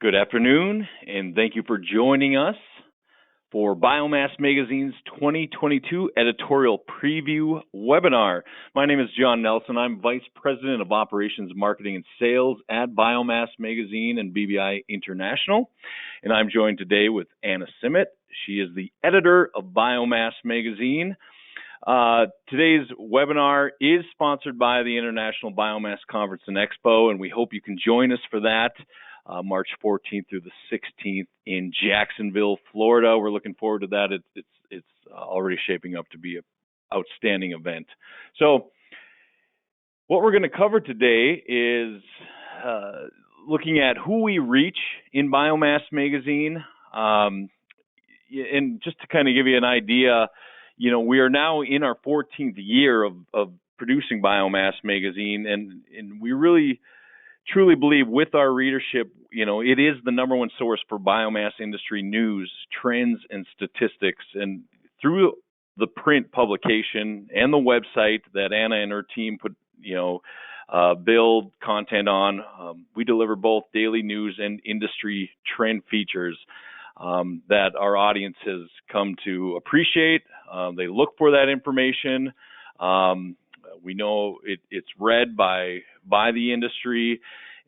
Good afternoon, and thank you for joining us for Biomass Magazine's 2022 Editorial Preview webinar. My name is John Nelson. I'm Vice President of Operations, Marketing, and Sales at Biomass Magazine and BBI International, and I'm joined today with Anna Simet. She is the editor of Biomass Magazine. Today's webinar is sponsored by the International Biomass Conference and Expo, and we hope you can join us for that. March 14th through the 16th in Jacksonville, Florida. We're looking forward to that. It's already shaping up to be an outstanding event. So what we're going to cover today is looking at who we reach in Biomass Magazine. And just to kind of give you an idea, we are now in our 14th year of producing Biomass Magazine, and we really truly believe with our readership, it is the number one source for biomass industry news, trends, and statistics. And through the print publication and the website that Anna and her team build content on, we deliver both daily news and industry trend features that our audience has come to appreciate. They look for that information. We know it's read by the industry,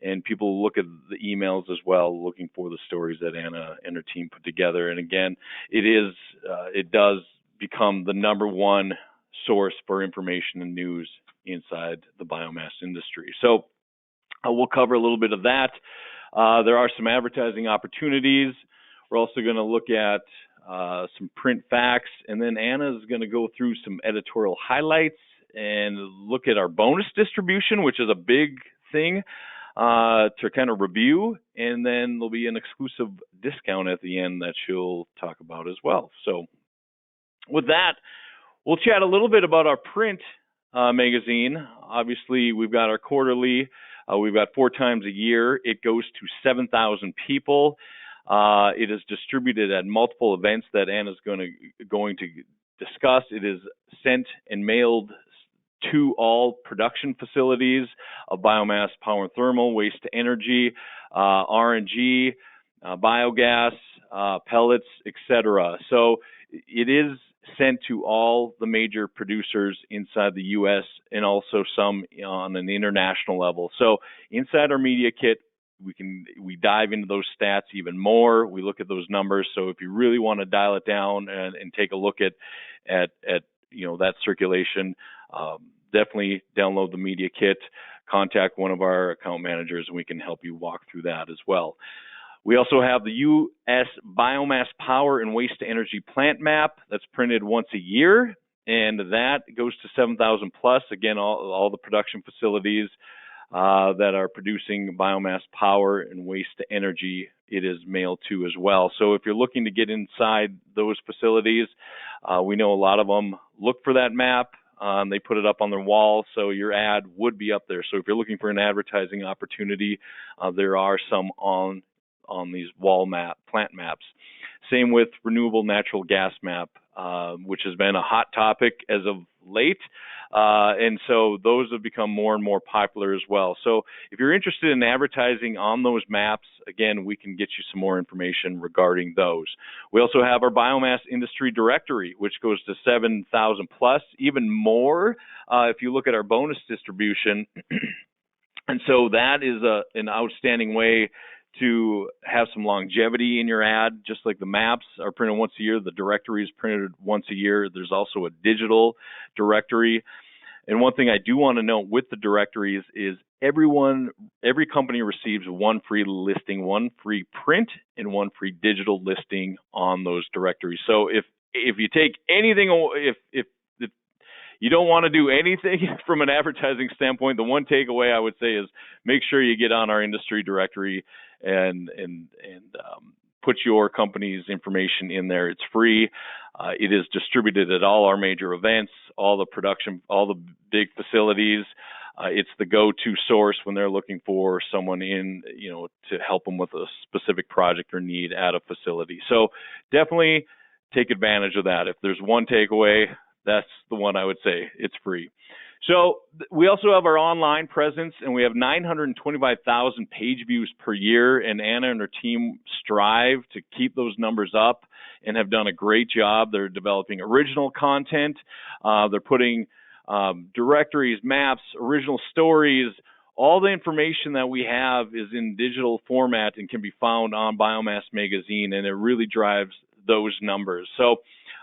and people look at the emails as well, looking for the stories that Anna and her team put together. And again, it does become the number one source for information and news inside the biomass industry. So we'll cover a little bit of that. There are some advertising opportunities. We're also going to look at some print facts, and then Anna's going to go through some editorial highlights and look at our bonus distribution, which is a big thing to kind of review. And then there'll be an exclusive discount at the end that she'll talk about as well. So with that, we'll chat a little bit about our print magazine. Obviously, we've got our quarterly. We've got 4 times a year. It goes to 7,000 people. It is distributed at multiple events that Anna's going to discuss. It is sent and mailed to all production facilities of biomass, power and thermal, waste to energy, RNG, biogas, pellets, etc. So it is sent to all the major producers inside the U.S. and also some on an international level. So inside our media kit, we dive into those stats even more. We look at those numbers. So if you really want to dial it down and take a look at that circulation, definitely download the media kit, contact one of our account managers, and we can help you walk through that as well. We also have the U.S. Biomass Power and Waste to Energy Plant Map that's printed once a year, and that goes to 7,000 plus. Again, all the production facilities that are producing biomass power and waste to energy, it is mailed to as well. So if you're looking to get inside those facilities, we know a lot of them look for that map. They put it up on their wall, so your ad would be up there. So if you're looking for an advertising opportunity, there are some on these plant maps. Same with renewable natural gas map, which has been a hot topic as of late. And so those have become more and more popular as well. So if you're interested in advertising on those maps, again, we can get you some more information regarding those. We also have our Biomass Industry Directory, which goes to 7,000 plus, even more if you look at our bonus distribution. And so that is an outstanding way to have some longevity in your ad. Just like the maps are printed once a year, the directory is printed once a year. There's also a digital directory. And one thing I do want to note with the directories is every company receives one free listing, one free print, and one free digital listing on those directories. So if you take anything, if you don't want to do anything from an advertising standpoint, the one takeaway I would say is make sure you get on our industry directory and put your company's information in there. It's free. It is distributed at all our major events, all the production, all the big facilities. It's the go-to source when they're looking for someone to help them with a specific project or need at a facility. So definitely take advantage of that. If there's one takeaway, that's the one I would say. It's free. So we also have our online presence, and we have 925,000 page views per year, and Anna and her team strive to keep those numbers up and have done a great job. They're developing original content. They're putting directories, maps, original stories. All the information that we have is in digital format and can be found on Biomass Magazine, and it really drives those numbers. So,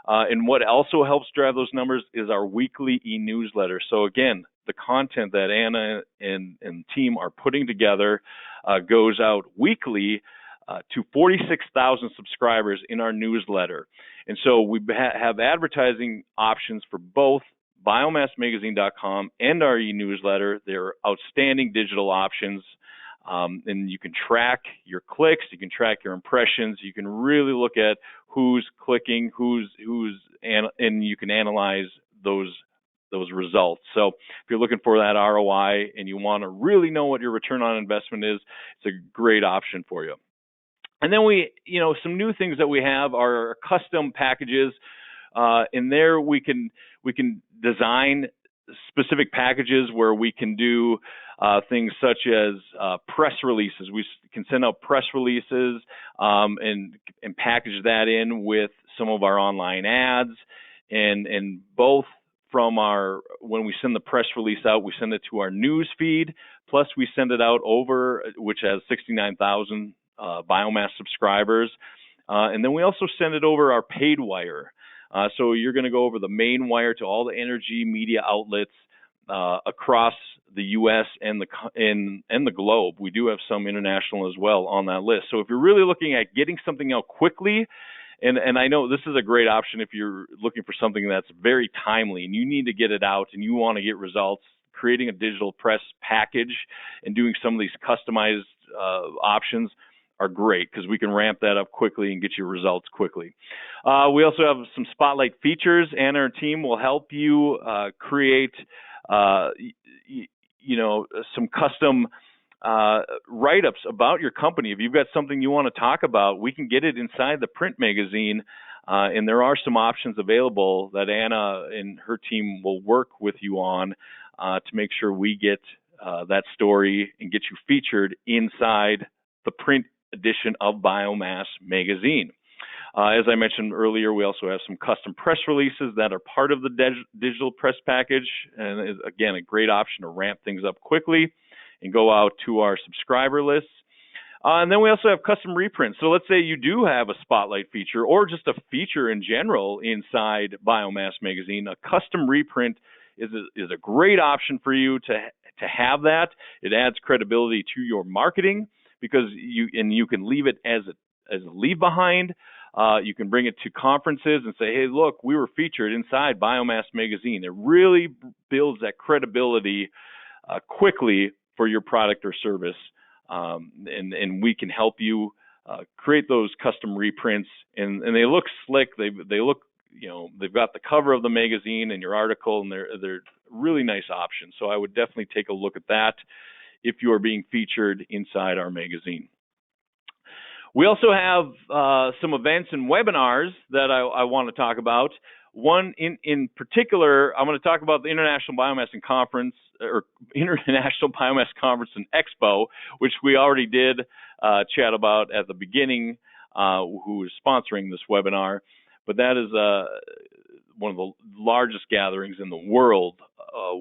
and what also helps drive those numbers is our weekly e-newsletter. So again, the content that Anna and team are putting together goes out weekly to 46,000 subscribers in our newsletter. And so we have advertising options for both biomassmagazine.com and our e-newsletter. They're outstanding digital options. And you can track your clicks, you can track your impressions, you can really look at who's clicking, and you can analyze those results. So if you're looking for that ROI and you want to really know what your return on investment is, it's a great option for you. And then some new things that we have are custom packages. In there we can design specific packages where we can do things such as press releases. We can send out press releases and package that in with some of our online ads, and both from when we send the press release out, we send it to our news feed, plus we send it out over, which has 69,000 Biomass subscribers, and then we also send it over our paid wire. So you're going to go over the main wire to all the energy media outlets across the U.S. and the globe. We do have some international as well on that list. So if you're really looking at getting something out quickly, and I know this is a great option if you're looking for something that's very timely and you need to get it out and you want to get results, creating a digital press package and doing some of these customized options are great because we can ramp that up quickly and get you results quickly. We also have some spotlight features, and our team will help you create, some custom write-ups about your company. If you've got something you want to talk about, we can get it inside the print magazine, and there are some options available that Anna and her team will work with you on to make sure we get that story and get you featured inside the print edition of Biomass Magazine. As I mentioned earlier, we also have some custom press releases that are part of the digital press package, and is, again, a great option to ramp things up quickly and go out to our subscriber lists. And then we also have custom reprints. So let's say you do have a spotlight feature or just a feature in general inside Biomass Magazine. A custom reprint is a great option for you to have that. It adds credibility to your marketing because you can leave it as a leave behind. You can bring it to conferences and say, hey, look, we were featured inside Biomass Magazine. It really builds that credibility quickly for your product or service. And we can help you create those custom reprints, and they look slick. They look, they've got the cover of the magazine and your article, and they're really nice options. So I would definitely take a look at that if you are being featured inside our magazine. We also have some events and webinars that I want to talk about. One in particular, I'm going to talk about the International Biomass Conference and Expo, which we already did chat about at the beginning, who is sponsoring this webinar. But that is one of the largest gatherings in the world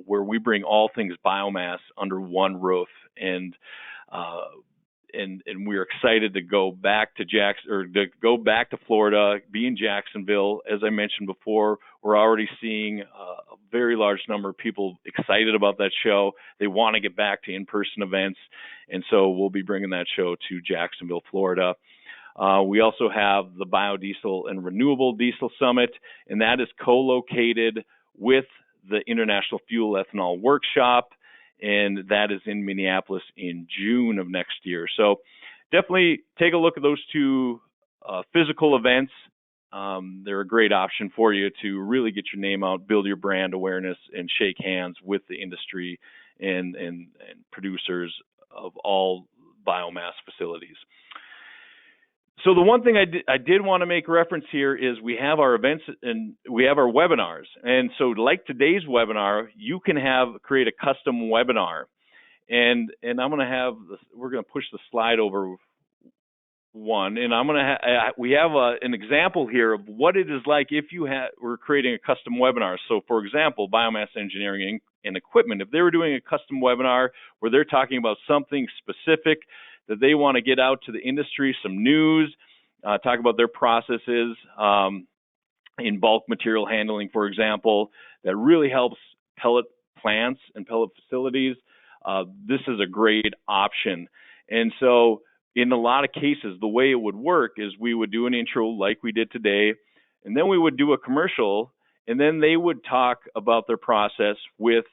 where we bring all things biomass under one roof, and we're excited to go back to Florida, be in Jacksonville. As I mentioned before, we're already seeing a very large number of people excited about that show. They want to get back to in-person events, and so we'll be bringing that show to Jacksonville, Florida. We also have the Biodiesel and Renewable Diesel Summit, and that is co-located with the International Fuel Ethanol Workshop, and that is in Minneapolis in June of next year. So definitely take a look at those two physical events. They're a great option for you to really get your name out, build your brand awareness, and shake hands with the industry and producers of all biomass facilities. So the one thing I did want to make reference here is we have our events and we have our webinars. And so like today's webinar, you can create a custom webinar. And I'm going to we're going to push the slide over one, and I'm going to we have an example here of what it is like if we're creating a custom webinar. So for example, Biomass Engineering and Equipment, if they were doing a custom webinar where they're talking about something specific that they want to get out to the industry, some news, talk about their processes in bulk material handling, for example, that really helps pellet plants and pellet facilities, this is a great option. And so in a lot of cases, the way it would work is we would do an intro like we did today, and then we would do a commercial, and then they would talk about their process with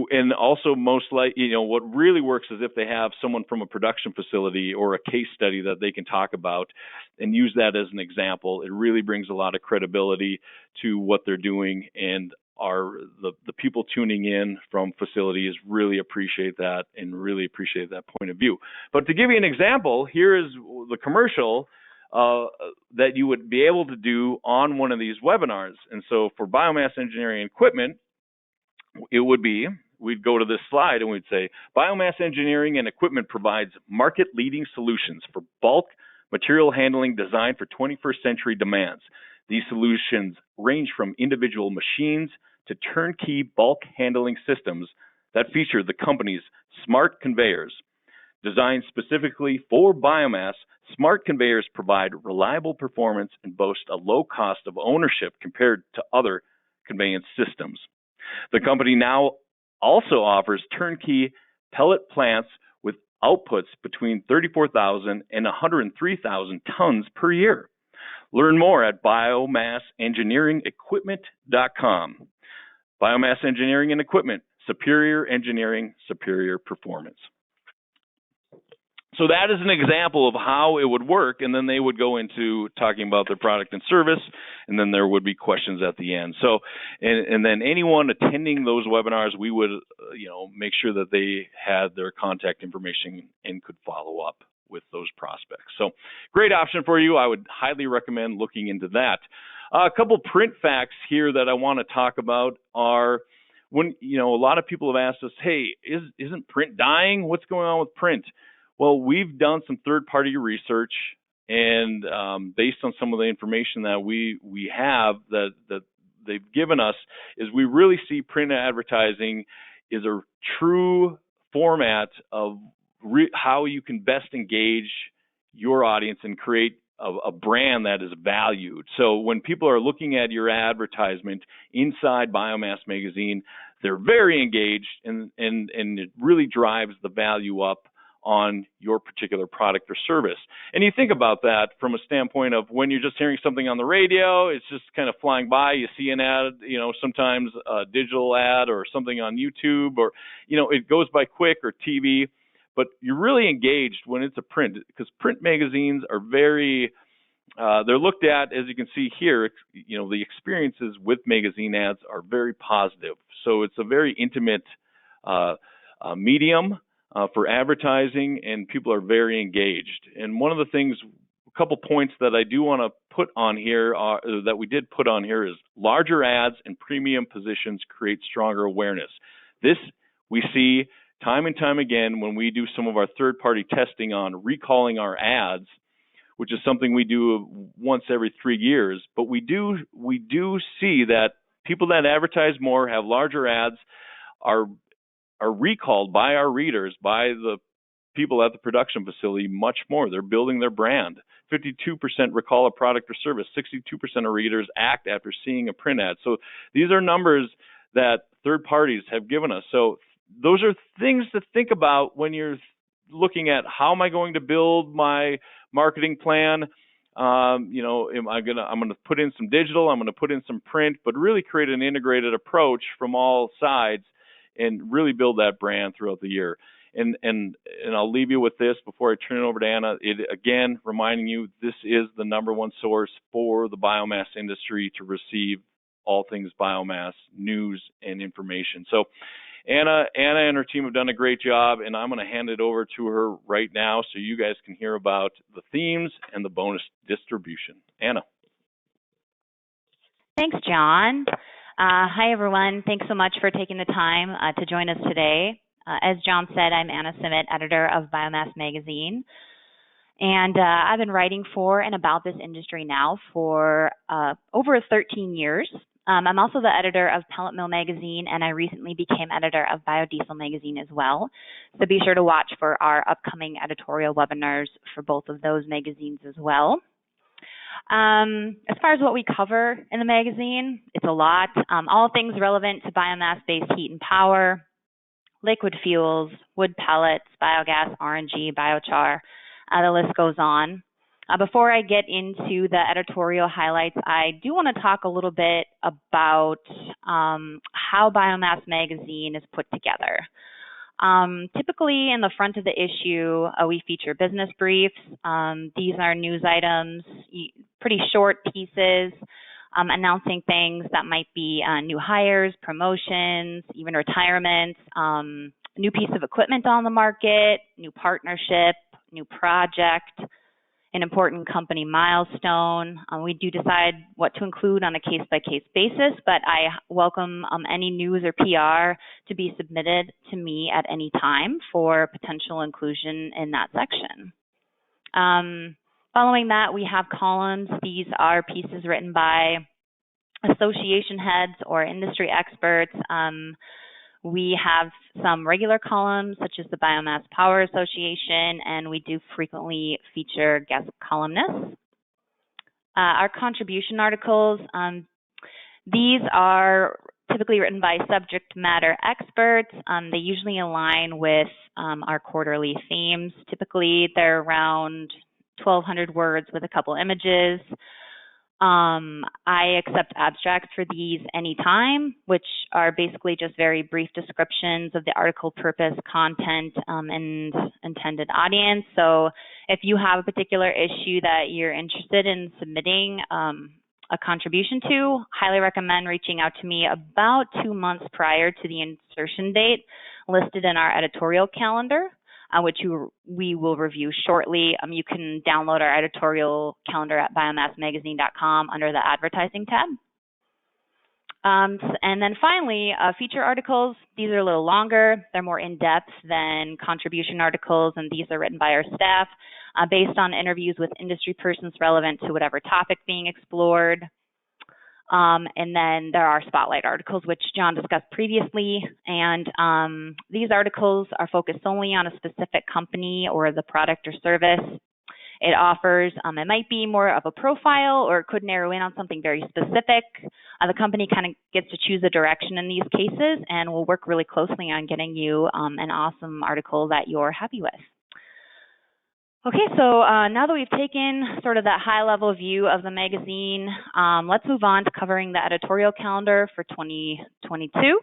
and also most likely, what really works is if they have someone from a production facility or a case study that they can talk about and use that as an example. It really brings a lot of credibility to what they're doing, and the people tuning in from facilities really appreciate that and really appreciate that point of view. But to give you an example, here is the commercial that you would be able to do on one of these webinars. And so for Biomass Engineering Equipment, it would be, we'd go to this slide and we'd say, Biomass Engineering and Equipment provides market-leading solutions for bulk material handling designed for 21st century demands. These solutions range from individual machines to turnkey bulk handling systems that feature the company's smart conveyors. Designed specifically for biomass, smart conveyors provide reliable performance and boast a low cost of ownership compared to other conveyance systems. The company now also offers turnkey pellet plants with outputs between 34,000 and 103,000 tons per year. Learn more at biomassengineeringequipment.com. Biomass Engineering and Equipment, superior engineering, superior performance. So that is an example of how it would work, and then they would go into talking about their product and service, and then there would be questions at the end. So, and then anyone attending those webinars, we would, make sure that they had their contact information and could follow up with those prospects. So, great option for you. I would highly recommend looking into that. A couple print facts here that I want to talk about are when, a lot of people have asked us, hey, isn't print dying? What's going on with print? Well, we've done some third-party research, and based on some of the information that we have that they've given us, is we really see print advertising is a true format of how you can best engage your audience and create a brand that is valued. So when people are looking at your advertisement inside Biomass Magazine, they're very engaged, and it really drives the value up on your particular product or service. And you think about that from a standpoint of when you're just hearing something on the radio, it's just kind of flying by. You see an ad, sometimes a digital ad or something on YouTube, or, it goes by quick, or TV. But you're really engaged when it's a print, because print magazines are very, they're looked at, as you can see here, the experiences with magazine ads are very positive. So it's a very intimate medium for advertising, and people are very engaged. And one of the things, a couple points that I do want to put on here, that we did put on here, is larger ads and premium positions create stronger awareness. This we see time and time again when we do some of our third-party testing on recalling our ads, which is something we do once every 3 years. But we do see that people that advertise more, have larger ads, are recalled by our readers, by the people at the production facility much more. They're building their brand. 52% recall a product or service. 62% of readers act after seeing a print ad. So these are numbers that third parties have given us. So those are things to think about when you're looking at, how am I going to build my marketing plan? I'm going to put in some digital, I'm going to put in some print, but really create an integrated approach from all sides and really build that brand throughout the year. And I'll leave you with this before I turn it over to Anna. Again, reminding you, this is the #1 source for the biomass industry to receive all things biomass news and information. So, Anna and her team have done a great job, and I'm going to hand it over to her right now so you guys can hear about the themes and the bonus distribution. Anna. Thanks, John. Hi, everyone. Thanks so much for taking the time to join us today. As John said, I'm Anna Simet, editor of Biomass Magazine. And I've been writing for and about this industry now for over 13 years. I'm also the editor of Pellet Mill Magazine, and I recently became editor of Biodiesel Magazine as well. So be sure to watch for our upcoming editorial webinars for both of those magazines as well. As far as what we cover in the magazine, it's a lot. All things relevant to biomass-based heat and power, liquid fuels, wood pellets, biogas, RNG, biochar. The list goes on. Before I get into the editorial highlights, I do want to talk a little bit about how Biomass Magazine is put together. Typically in the front of the issue, we feature business briefs. These are news items, pretty short pieces, announcing things that might be new hires, promotions, even retirements, new piece of equipment on the market, new partnership, new project, an important company milestone. We do decide what to include on a case-by-case basis, but I welcome any news or PR to be submitted to me at any time for potential inclusion in that section. Following that, we have columns. These are pieces written by association heads or industry experts. We have some regular columns, such as the Biomass Power Association, and we do frequently feature guest columnists. Our contribution articles, these are typically written by subject matter experts. They usually align with our quarterly themes. Typically, they're around 1,200 words with a couple images. I accept abstracts for these anytime, which are basically just very brief descriptions of the article purpose, content, and intended audience. So if you have a particular issue that you're interested in submitting a contribution to, highly recommend reaching out to me about 2 months prior to the insertion date listed in our editorial calendar, which we will review shortly. You can download our editorial calendar at biomassmagazine.com under the advertising tab. And then finally, feature articles. These are a little longer. They're more in-depth than contribution articles, and these are written by our staff based on interviews with industry persons relevant to whatever topic being explored. And then there are spotlight articles, which John discussed previously. And these articles are focused only on a specific company or the product or service it offers. It might be more of a profile, or it could narrow in on something very specific. The company kind of gets to choose a direction in these cases, and we'll work really closely on getting you an awesome article that you're happy with. Okay, so now that we've taken sort of that high-level view of the magazine, let's move on to covering the editorial calendar for 2022.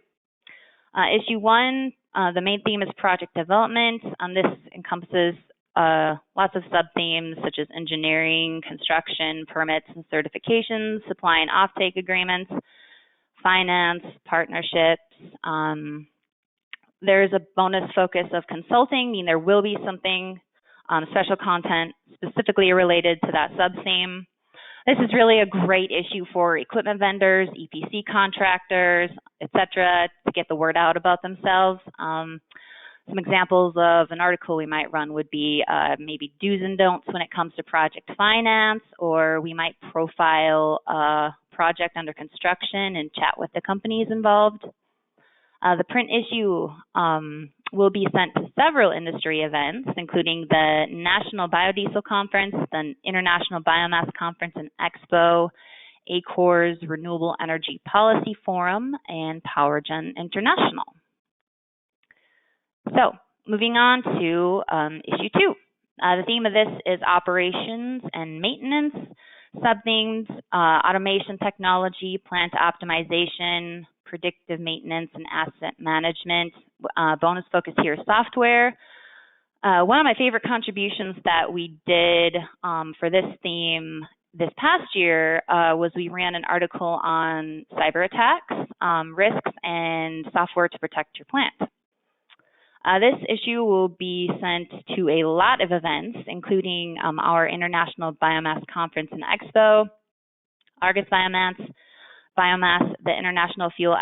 Issue 1, the main theme is project development. This encompasses lots of sub-themes such as engineering, construction, permits and certifications, supply and offtake agreements, finance, partnerships. There's a bonus focus of consulting, meaning there will be something special content specifically related to that sub-theme. This is really a great issue for equipment vendors, EPC contractors, etc., to get the word out about themselves. Some examples of an article we might run would be maybe do's and don'ts when it comes to project finance, or we might profile a project under construction and chat with the companies involved. The print issue will be sent to several industry events, including the National Biodiesel Conference, the International Biomass Conference and Expo, ACOR's Renewable Energy Policy Forum, and PowerGen International. So, moving on to issue 2. The theme of this is operations and maintenance, sub-themes, automation technology, plant optimization, predictive maintenance, and asset management. Bonus focus here is software. One of my favorite contributions that we did for this theme this past year was we ran an article on cyber attacks, risks, and software to protect your plant. This issue will be sent to a lot of events, including our International Biomass Conference and Expo, Argus Biomass, the International Fuel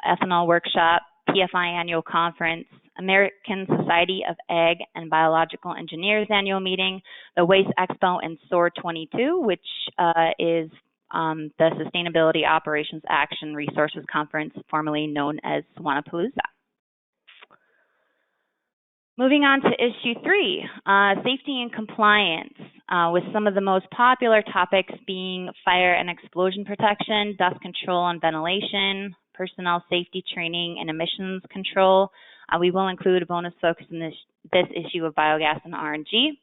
Ethanol Workshop, PFI Annual Conference, American Society of Ag and Biological Engineers Annual Meeting, the Waste Expo, and SOAR 22, which is the Sustainability Operations Action Resources Conference, formerly known as Swanapalooza. Moving on to issue 3, safety and compliance, with some of the most popular topics being fire and explosion protection, dust control and ventilation, personnel safety training, and emissions control. We will include a bonus focus in this issue of biogas and RNG.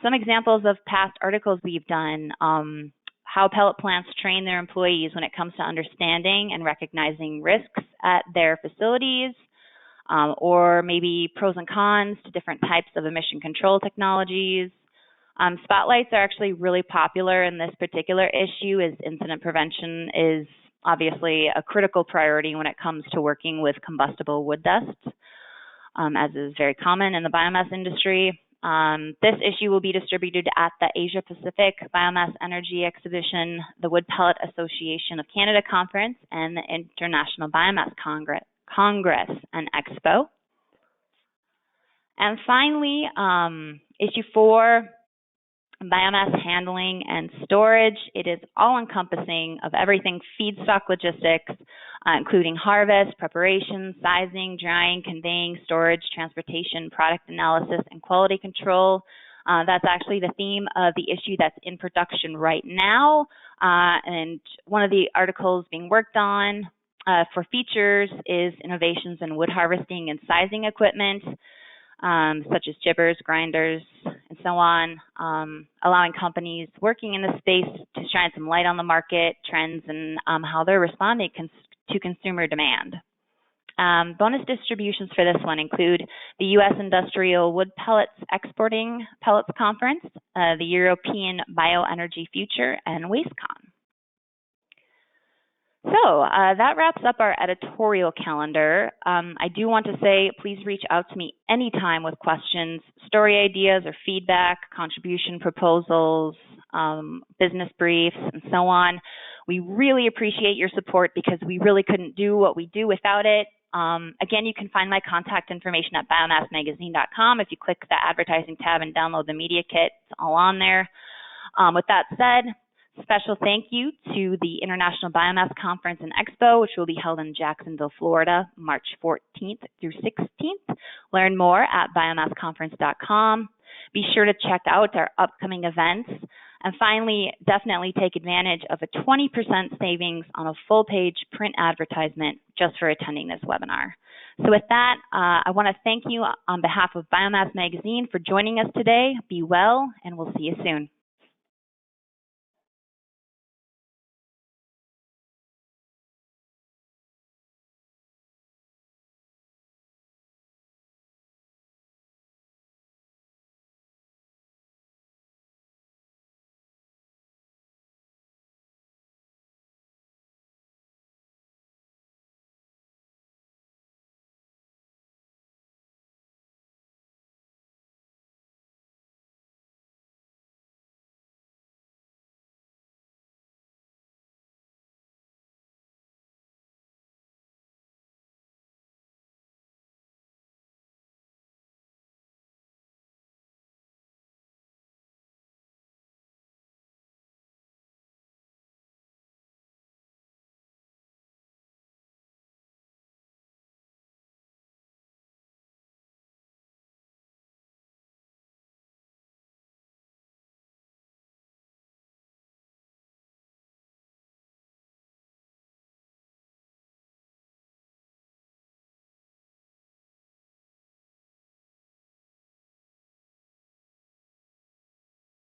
Some examples of past articles we've done, how pellet plants train their employees when it comes to understanding and recognizing risks at their facilities, or maybe pros and cons to different types of emission control technologies. Spotlights are actually really popular in this particular issue, as incident prevention is obviously a critical priority when it comes to working with combustible wood dust, as is very common in the biomass industry. This issue will be distributed at the Asia Pacific Biomass Energy Exhibition, the Wood Pellet Association of Canada Conference, and the International Biomass Congress and Expo. And finally, issue 4, biomass handling and storage. It is all-encompassing of everything feedstock logistics, including harvest, preparation, sizing, drying, conveying, storage, transportation, product analysis, and quality control. That's actually the theme of the issue that's in production right now, and one of the articles being worked on for features is innovations in wood harvesting and sizing equipment, such as jibbers, grinders, and so on, allowing companies working in this space to shine some light on the market trends and how they're responding to consumer demand. Bonus distributions for this one include the U.S. Industrial Wood Pellets Exporting Pellets Conference, the European Bioenergy Future, and WasteCon. So that wraps up our editorial calendar. I do want to say, please reach out to me anytime with questions, story ideas, or feedback, contribution proposals, business briefs, and so on. We really appreciate your support because we really couldn't do what we do without it. Again, you can find my contact information at biomassmagazine.com. If you click the advertising tab and download the media kit, it's all on there. With that said, special thank you to the International Biomass Conference and Expo, which will be held in Jacksonville, Florida, March 14th through 16th. Learn more at biomassconference.com. Be sure to check out our upcoming events. And finally, definitely take advantage of a 20% savings on a full-page print advertisement just for attending this webinar. So with that, I want to thank you on behalf of Biomass Magazine for joining us today. Be well, and we'll see you soon.